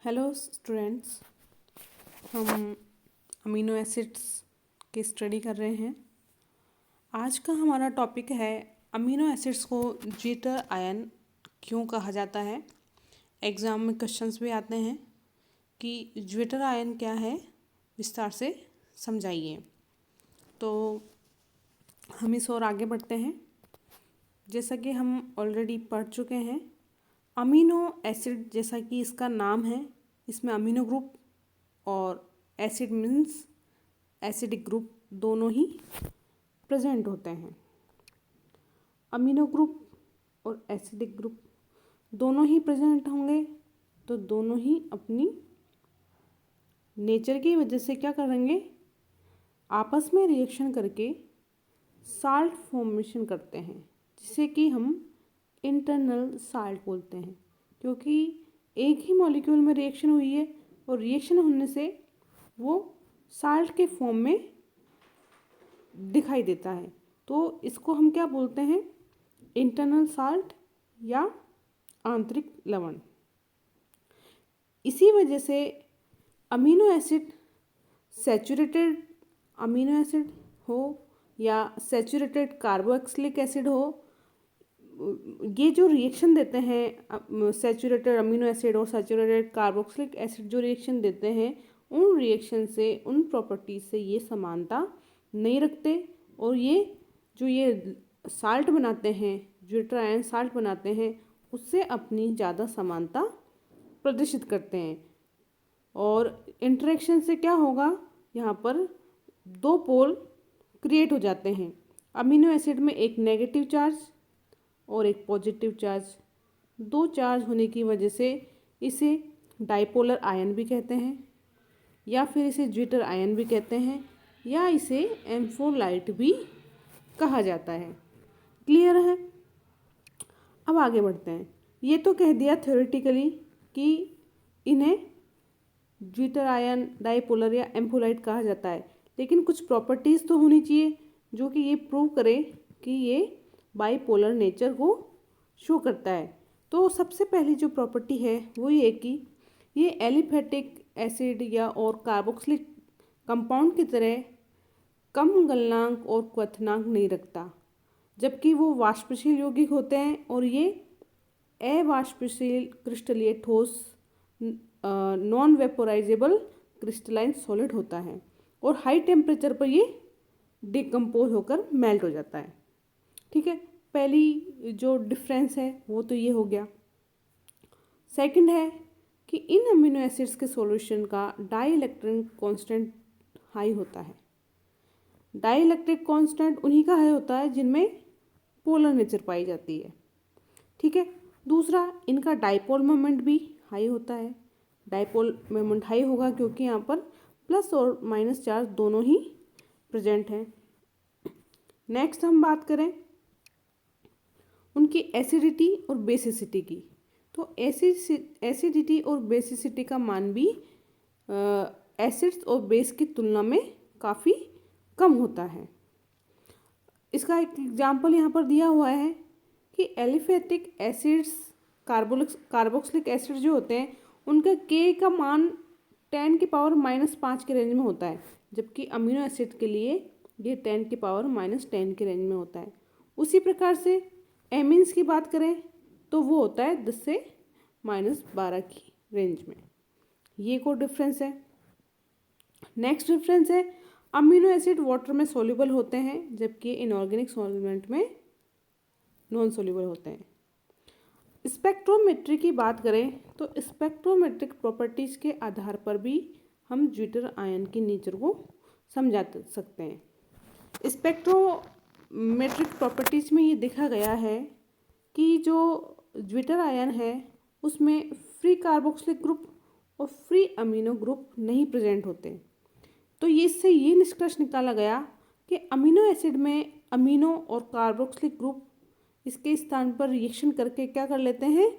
Hello students, हम amino acids की study कर रहे हैं। आज का हमारा टॉपिक है अमीनो एसिड्स को जीटर आयन क्यों कहा जाता है। एग्ज़ाम में क्वेश्चंस भी आते हैं कि ज्विटर आयन क्या है, विस्तार से समझाइए। तो हम इस और आगे बढ़ते हैं। जैसा कि हम ऑलरेडी पढ़ चुके हैं, अमीनो एसिड जैसा कि इसका नाम है, इसमें अमीनो ग्रुप और एसिड मीन्स एसिडिक ग्रुप दोनों ही प्रेजेंट होते हैं। अमीनो ग्रुप और एसिडिक ग्रुप दोनों ही प्रेजेंट होंगे तो दोनों ही अपनी नेचर की वजह से क्या करेंगे, आपस में रिएक्शन करके साल्ट फॉर्मेशन करते हैं, जिसे कि हम इंटरनल साल्ट बोलते हैं। क्योंकि एक ही मॉलिक्यूल में रिएक्शन हुई है और रिएक्शन होने से वो साल्ट के फॉर्म में दिखाई देता है, तो इसको हम क्या बोलते हैं, इंटरनल साल्ट या आंतरिक लवण। इसी वजह से amino acid saturated amino acid हो या सैचुरेटेड कार्बोक्सिलिक एसिड हो, ये जो रिएक्शन देते हैं सैचुरेटेड अमीनो एसिड और सैचुरेटेड कार्बोक्सिलिक एसिड जो रिएक्शन देते हैं, उन रिएक्शन से, उन प्रॉपर्टीज से ये समानता नहीं रखते और ये साल्ट बनाते हैं, ज्विटर आयन साल्ट बनाते हैं, उससे अपनी ज़्यादा समानता प्रदर्शित करते हैं। और इंटरेक्शन से क्या होगा, यहाँ पर दो पोल क्रिएट हो जाते हैं। अमीनो एसिड में एक नेगेटिव चार्ज और एक पॉजिटिव चार्ज, दो चार्ज होने की वजह से इसे डाइपोलर आयन भी कहते हैं, या फिर इसे ज्विटर आयन भी कहते हैं, या इसे एम्फोलाइट भी कहा जाता है। क्लियर है? अब आगे बढ़ते हैं। ये तो कह दिया थ्योरेटिकली कि इन्हें ज्विटर आयन, डाइपोलर या एम्फोलाइट कहा जाता है, लेकिन कुछ प्रॉपर्टीज़ तो होनी चाहिए जो कि ये प्रूव करे कि ये बाइपोलर नेचर को शो करता है। तो सबसे पहली जो प्रॉपर्टी है वो ये कि ये एलिफेटिक एसिड या और कार्बोक्सिलिक कंपाउंड की तरह कम गलनांक और क्वथनांक नहीं रखता, जबकि वो वाष्पशील यौगिक होते हैं और ये अवाष्पशील क्रिस्टलीय ठोस नॉन वेपोराइजेबल क्रिस्टलाइन सॉलिड होता है और हाई टेम्परेचर पर ये डिकम्पोज होकर मेल्ट हो जाता है। ठीक है, पहली जो डिफरेंस है वो तो ये हो गया। सेकंड है कि इन अमीनो एसिड्स के सॉल्यूशन का डाइइलेक्ट्रिक कांस्टेंट हाई होता है। डाइइलेक्ट्रिक कांस्टेंट उन्हीं का हाई होता है जिनमें पोलर नेचर पाई जाती है। ठीक है, दूसरा, इनका डाइपोल मोमेंट भी हाई होता है। डाइपोल मोमेंट हाई होगा क्योंकि यहाँ पर प्लस और माइनस चार्ज दोनों ही प्रेजेंट हैं। नेक्स्ट हम बात करें उनकी एसिडिटी और बेसिसिटी की, तो एसिडिटी और बेसिसिटी का मान भी एसिड्स और बेस की तुलना में काफ़ी कम होता है। इसका एक एग्जाम्पल यहाँ पर दिया हुआ है कि एलिफेटिक एसिड्स, कार्बोक्सिलिक एसिड जो होते हैं, उनका के का मान 10⁻⁻5 के रेंज में होता है, जबकि अमीनो एसिड के लिए ये 10⁻⁻10 के रेंज में होता है। उसी प्रकार से एमीन्स की बात करें तो वो होता है 10⁻12 की रेंज में। ये को डिफरेंस है। नेक्स्ट डिफरेंस है, अमीनो एसिड वाटर में सॉल्युबल होते हैं, जबकि इनऑर्गेनिक सॉल्वेंट में नॉन सॉल्युबल होते हैं। स्पेक्ट्रोमेट्री की बात करें तो स्पेक्ट्रोमेट्रिक प्रॉपर्टीज़ के आधार पर भी हम ज्विटर आयन की नेचर को समझा सकते हैं। स्पेक्ट्रोमेट्रिक प्रॉपर्टीज़ में ये देखा गया है कि जो ज्विटर आयन है उसमें फ्री कार्बोक्सिलिक ग्रुप और फ्री अमीनो ग्रुप नहीं प्रेजेंट होते। तो इससे ये निष्कर्ष निकाला गया कि अमीनो एसिड में अमीनो और कार्बोक्सिलिक ग्रुप इसके स्थान पर रिएक्शन करके क्या कर लेते हैं,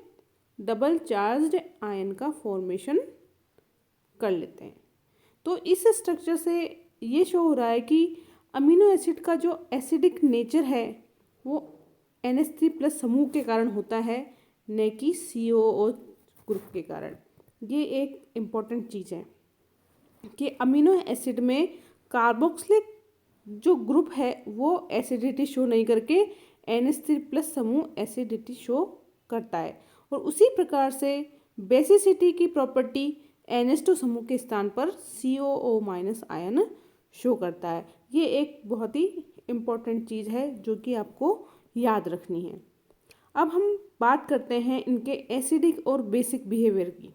डबल चार्ज्ड आयन का फॉर्मेशन कर लेते हैं। तो इस स्ट्रक्चर से ये शो हो रहा है कि अमीनो एसिड का जो एसिडिक नेचर है वो NH3+ समूह के कारण होता है, न कि COO ग्रुप के कारण। ये एक इम्पॉर्टेंट चीज़ है कि अमीनो एसिड में कार्बोक्सिलिक जो ग्रुप है वो एसिडिटी शो नहीं करके NH3+ समूह एसिडिटी शो करता है। और उसी प्रकार से बेसिसिटी की प्रॉपर्टी NH2 समूह के स्थान पर COO- आयन शो करता है। ये एक बहुत ही इम्पॉर्टेंट चीज़ है जो कि आपको याद रखनी है। अब हम बात करते हैं इनके एसिडिक और बेसिक बिहेवियर की।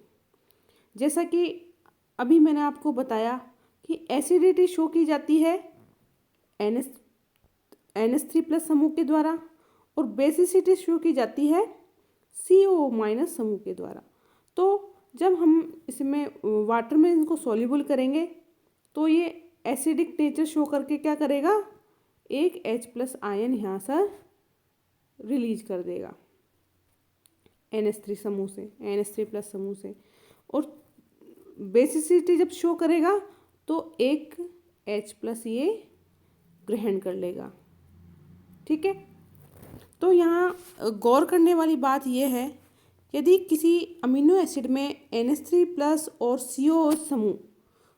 जैसा कि अभी मैंने आपको बताया कि एसिडिटी शो की जाती है NH3+ समूह के द्वारा और बेसिसिटी शो की जाती है COO- समूह के द्वारा। तो जब हम इसमें वाटर में इनको सॉल्युबल करेंगे तो ये एसिडिक नेचर शो करके क्या करेगा, एक H+ आयन यहाँ से रिलीज कर देगा NH3+ समूह से। और बेसिसिटी जब शो करेगा तो एक H+ ये ग्रहण कर लेगा। ठीक है, तो यहाँ गौर करने वाली बात यह है, यदि किसी अमीनो एसिड में NH3+ और COO समूह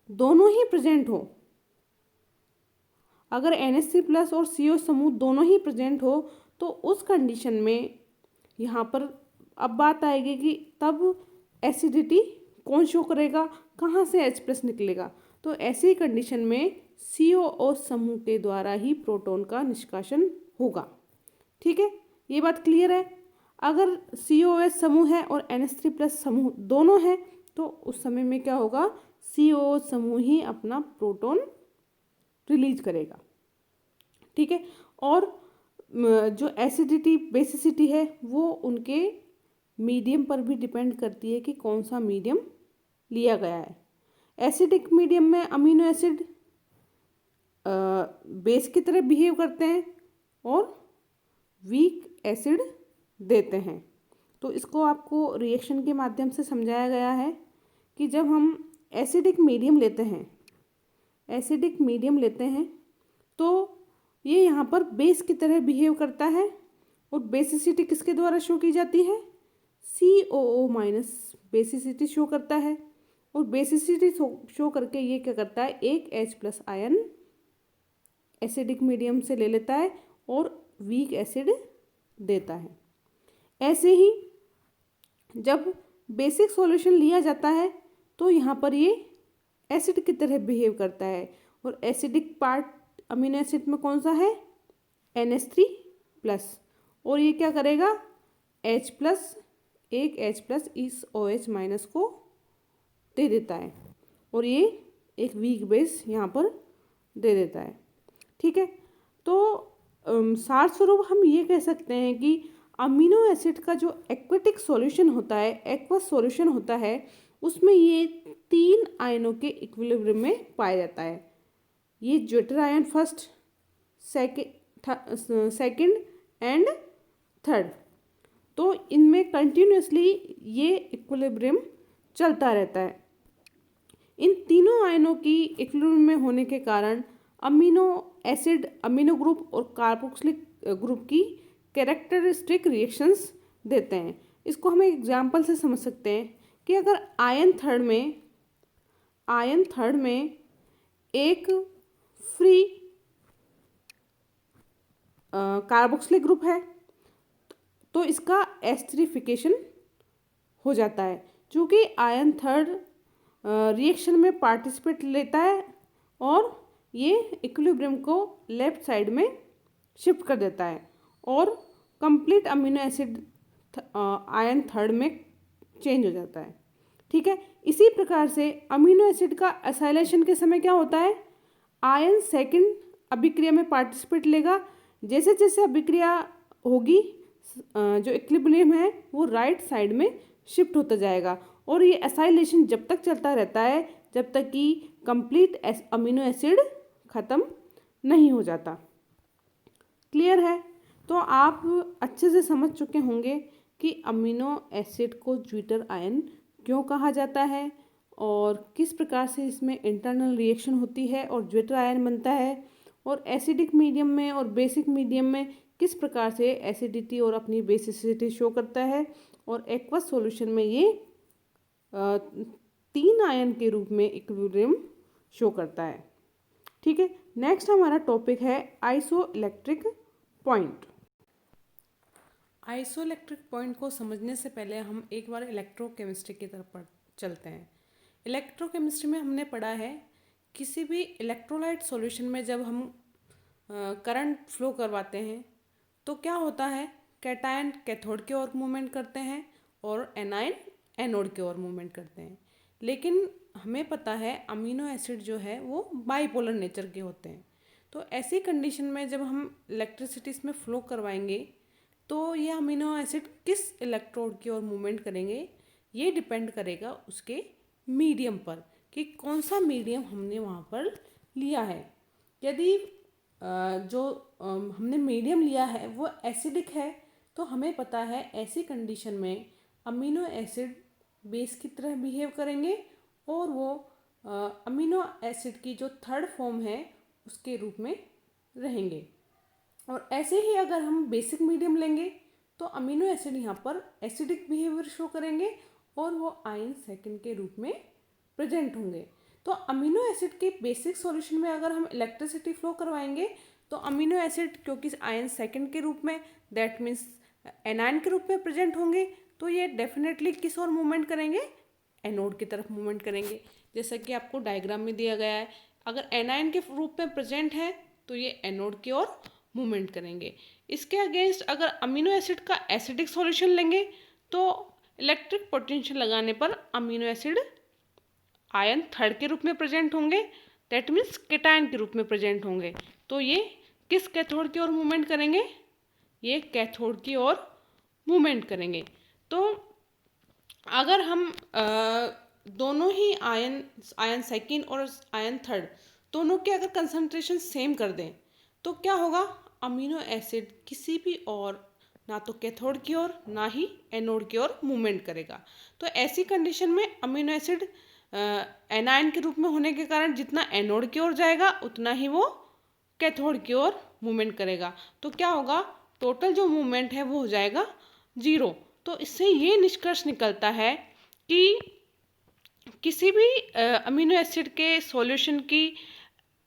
दोनों ही प्रेजेंट हो, अगर NH3+ और CO समूह दोनों ही प्रेजेंट हो तो उस कंडीशन में यहाँ पर अब बात आएगी कि तब एसिडिटी कौन शो करेगा, कहाँ से H+ निकलेगा। तो ऐसी कंडीशन में COO समूह के द्वारा ही प्रोटॉन का निष्कासन होगा। ठीक है, ये बात क्लियर है। अगर COS समूह है और NH3+ समूह दोनों है तो उस समय में क्या होगा, COO समूह ही अपना प्रोटॉन रिलीज करेगा। ठीक है, और जो एसिडिटी बेसिसिटी है वो उनके मीडियम पर भी डिपेंड करती है कि कौन सा मीडियम लिया गया है। एसिडिक मीडियम में अमीनो एसिड बेस की तरह बिहेव करते हैं और वीक एसिड देते हैं। तो इसको आपको रिएक्शन के माध्यम से समझाया गया है कि जब हम एसिडिक मीडियम लेते हैं तो ये यहाँ पर बेस की तरह बिहेव करता है और बेसिसिटी किसके द्वारा शो की जाती है, COO- बेसिसिटी शो करता है। और बेसिसिटी शो करके ये क्या करता है, एक H+ आयन एसिडिक मीडियम से ले लेता है और वीक एसिड देता है। ऐसे ही जब बेसिक सॉल्यूशन लिया जाता है तो यहाँ पर ये एसिड की तरह बिहेव करता है और एसिडिक पार्ट अमीनो एसिड में कौन सा है, NH3+। और ये क्या करेगा, H+, एक H+ इस OH- को दे देता है और ये एक वीक बेस यहाँ पर दे देता है। ठीक है, तो सार स्वरूप हम ये कह सकते हैं कि अमीनो एसिड का जो एक्वेटिक सॉल्यूशन होता है, एक्वस सॉल्यूशन होता है, उसमें ये 3 आयनों के इक्विलिब्रियम में पाया जाता है। ये zwitter ion first, second and third. तो इनमें कंटिन्यूसली ये इक्विलिब्रियम चलता रहता है। इन तीनों आयनों की इक्विलिब्रियम में होने के कारण अमीनो एसिड, अमीनो ग्रुप और कार्बोक्सिलिक ग्रुप की कैरेक्टरिस्टिक रिएक्शंस देते हैं। इसको हम एक एग्जांपल से समझ सकते हैं कि अगर आयन थर्ड में एक फ्री कार्बोक्सिलिक ग्रुप है तो इसका एस्टरिफिकेशन हो जाता है, क्योंकि आयन थर्ड रिएक्शन में पार्टिसिपेट लेता है और ये इक्विलिब्रियम को लेफ्ट साइड में शिफ्ट कर देता है और complete amino acid ion third में चेंज हो जाता है। ठीक है, इसी प्रकार से अमीनो एसिड का एसाइलेशन के समय क्या होता है, आयन सेकंड अभिक्रिया में पार्टिसिपेट लेगा। जैसे जैसे अभिक्रिया होगी जो इक्विलिब्रियम है वो राइट साइड में शिफ्ट होता जाएगा और ये एसाइलेशन जब तक चलता रहता है जब तक कि कंप्लीट अमीनो एसिड ख़त्म नहीं हो जाता। क्लियर है? तो आप अच्छे से समझ चुके होंगे कि अमीनो एसिड को ज्विटर आयन क्यों कहा जाता है और किस प्रकार से इसमें इंटरनल रिएक्शन होती है और ज्विटर आयन बनता है, और एसिडिक मीडियम में और बेसिक मीडियम में किस प्रकार से एसिडिटी और अपनी बेसिसिटी शो करता है, और एक्वस सॉल्यूशन में ये 3 आयन के रूप में इक्विलिब्रियम शो करता है। ठीक है, नेक्स्ट हमारा टॉपिक है आइसोइलेक्ट्रिक पॉइंट। आइसोइलेक्ट्रिक पॉइंट को समझने से पहले हम एक बार इलेक्ट्रोकेमिस्ट्री की तरफ चलते हैं। इलेक्ट्रोकेमिस्ट्री में हमने पढ़ा है किसी भी इलेक्ट्रोलाइट सॉल्यूशन में जब हम करंट फ्लो करवाते हैं तो क्या होता है, कैटायन कैथोड की ओर मूवमेंट करते हैं और एनायन एनोड की ओर मूवमेंट करते हैं। लेकिन हमें पता है अमीनो एसिड जो है वो बाइपोलर नेचर के होते हैं। तो ऐसी कंडीशन में जब हम इलेक्ट्रिसिटी इसमें फ्लो करवाएंगे तो ये अमीनो एसिड किस इलेक्ट्रोड की ओर मूवमेंट करेंगे, ये डिपेंड करेगा उसके मीडियम पर कि कौन सा मीडियम हमने वहाँ पर लिया है। यदि जो हमने मीडियम लिया है वो एसिडिक है तो हमें पता है ऐसी कंडीशन में अमीनो एसिड बेस की तरह बिहेव करेंगे और वो अमीनो एसिड की जो थर्ड फॉर्म है उसके रूप में रहेंगे। और ऐसे ही अगर हम बेसिक मीडियम लेंगे तो अमीनो एसिड यहाँ पर एसिडिक बिहेवियर शो करेंगे और वो आयन सेकंड के रूप में प्रेजेंट होंगे। तो अमीनो एसिड के बेसिक सॉल्यूशन में अगर हम इलेक्ट्रिसिटी फ्लो करवाएंगे तो अमीनो एसिड क्योंकि आयन सेकंड के रूप में दैट मीन्स एनायन के रूप में प्रेजेंट होंगे तो ये डेफिनेटली किस ओर मूवमेंट करेंगे, एनोड की तरफ मूवमेंट करेंगे। जैसा कि आपको डायग्राम में दिया गया है, अगर एनायन के रूप में प्रेजेंट है तो ये एनोड की ओर मूवमेंट करेंगे। इसके अगेंस्ट अगर अमीनो एसिड का एसिडिक सॉल्यूशन लेंगे तो इलेक्ट्रिक पोटेंशियल लगाने पर अमीनो एसिड आयन थर्ड के रूप में प्रेजेंट होंगे, दैट मीन्स केटायन के रूप में प्रेजेंट होंगे। तो ये किस कैथोड की ओर मूवमेंट करेंगे, ये कैथोड की ओर मूवमेंट करेंगे। तो अगर हम दोनों ही आयन सेकेंड और आयन थर्ड दोनों के अगर कंसंट्रेशन सेम कर दें तो क्या होगा, अमीनो एसिड किसी भी और ना तो कैथोड की ओर ना ही एनोड की ओर मूवमेंट करेगा। तो ऐसी कंडीशन में अमीनो एसिड एनायन के रूप में होने के कारण जितना एनोड की ओर जाएगा उतना ही वो कैथोड की ओर मूवमेंट करेगा। तो क्या होगा, टोटल जो मूवमेंट है वो हो जाएगा 0। तो इससे ये निष्कर्ष निकलता है कि किसी भी अमीनो एसिड के सॉल्यूशन की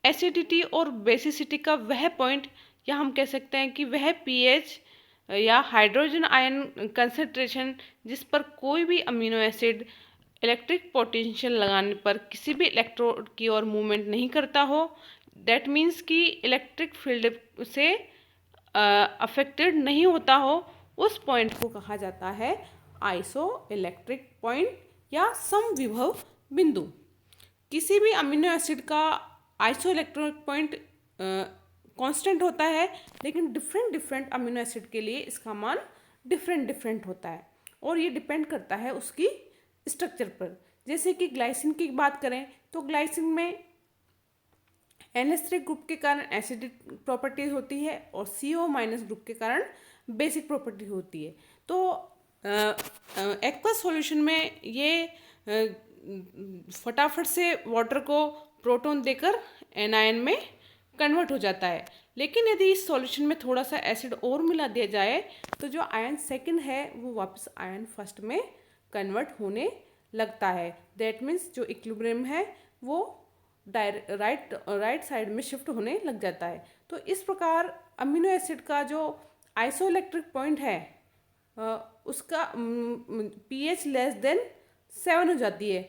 एसिडिटी और बेसिसिटी का वह पॉइंट, या हम कह सकते हैं कि वह पीएच या हाइड्रोजन आयन कंसंट्रेशन जिस पर कोई भी अमीनो एसिड इलेक्ट्रिक पोटेंशियल लगाने पर किसी भी इलेक्ट्रोड की ओर मूवमेंट नहीं करता हो, दैट मीन्स कि इलेक्ट्रिक फील्ड से अफेक्टेड नहीं होता हो, उस पॉइंट को कहा जाता है आइसो इलेक्ट्रिक पॉइंट या समविभव बिंदु। किसी भी अमीनो एसिड का आइसो इलेक्ट्रिक पॉइंट कांस्टेंट होता है, लेकिन डिफरेंट अमीनो एसिड के लिए इसका मान डिफरेंट होता है और ये डिपेंड करता है उसकी स्ट्रक्चर पर। जैसे कि ग्लाइसिन की बात करें तो ग्लाइसिन में NH3 ग्रुप के कारण एसिडिक प्रॉपर्टी होती है और CO- ग्रुप के कारण बेसिक प्रॉपर्टी होती है। तो एक्वस सॉल्यूशन में ये फटाफट से वाटर को प्रोटॉन देकर एनायन में कन्वर्ट हो जाता है। लेकिन यदि इस सॉल्यूशन में थोड़ा सा एसिड और मिला दिया जाए तो जो आयन सेकंड है वो वापस आयन फर्स्ट में कन्वर्ट होने लगता है। दैट मीन्स जो इक्विलिब्रियम है वो राइट साइड में शिफ्ट होने लग जाता है। तो इस प्रकार अमीनो एसिड का जो आइसोइलेक्ट्रिक पॉइंट है उसका pH लेस देन 7 हो जाती है,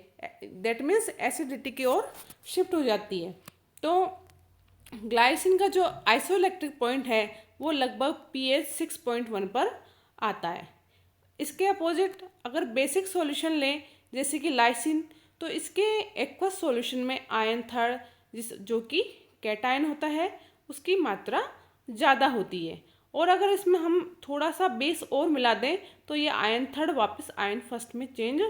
दैट मीन्स एसिडिटी की ओर शिफ्ट हो जाती है। तो ग्लाइसिन का जो आइसोइलेक्ट्रिक पॉइंट है वो लगभग pH 6.1 पर आता है। इसके अपोजिट अगर बेसिक सॉल्यूशन लें जैसे कि लाइसिन, तो इसके एक्वस सॉल्यूशन में आयन थर्ड जो कि कैटायन होता है उसकी मात्रा ज़्यादा होती है, और अगर इसमें हम थोड़ा सा बेस और मिला दें तो ये आयन थर्ड वापस आयन फर्स्ट में चेंज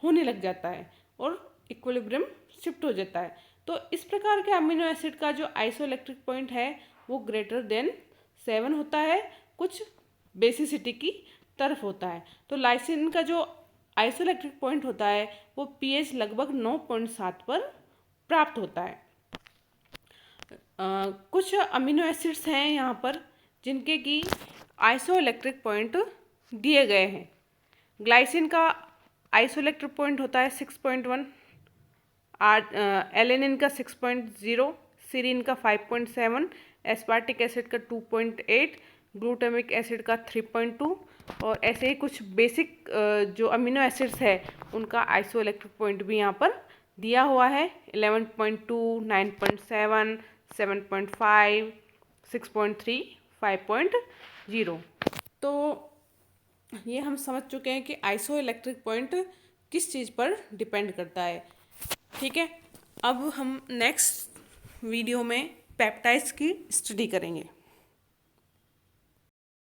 होने लग जाता है और इक्विलिब्रियम शिफ्ट हो जाता है। तो इस प्रकार के अमीनो एसिड का जो आइसोइलेक्ट्रिक पॉइंट है वो ग्रेटर देन 7 होता है, कुछ बेसिसिटी की तरफ होता है। तो लाइसिन का जो आइसोइलेक्ट्रिक पॉइंट होता है वो pH लगभग 9.7 पर प्राप्त होता है। कुछ अमीनो एसिड्स हैं यहाँ पर जिनके की आइसोइलेक्ट्रिक पॉइंट दिए गए हैं। ग्लाइसिन का आइसोइलेक्ट्रिक पॉइंट होता है 6.1, एलेनिन का 6.0, सीरीन का 5.7, एस्पार्टिक एसिड का 2.8, ग्लूटामिक एसिड का 3.2 और ऐसे ही कुछ बेसिक जो अमीनो एसिड्स है उनका आइसोइलेक्ट्रिक पॉइंट भी यहाँ पर दिया हुआ है 11.2, 9.7, 7.5, 6.3, 5.0। तो ये हम समझ चुके हैं कि आइसोइलेक्ट्रिक पॉइंट किस चीज़ पर डिपेंड करता है। ठीक है, अब हम नेक्स्ट वीडियो में पेप्टाइड्स की स्टडी करेंगे।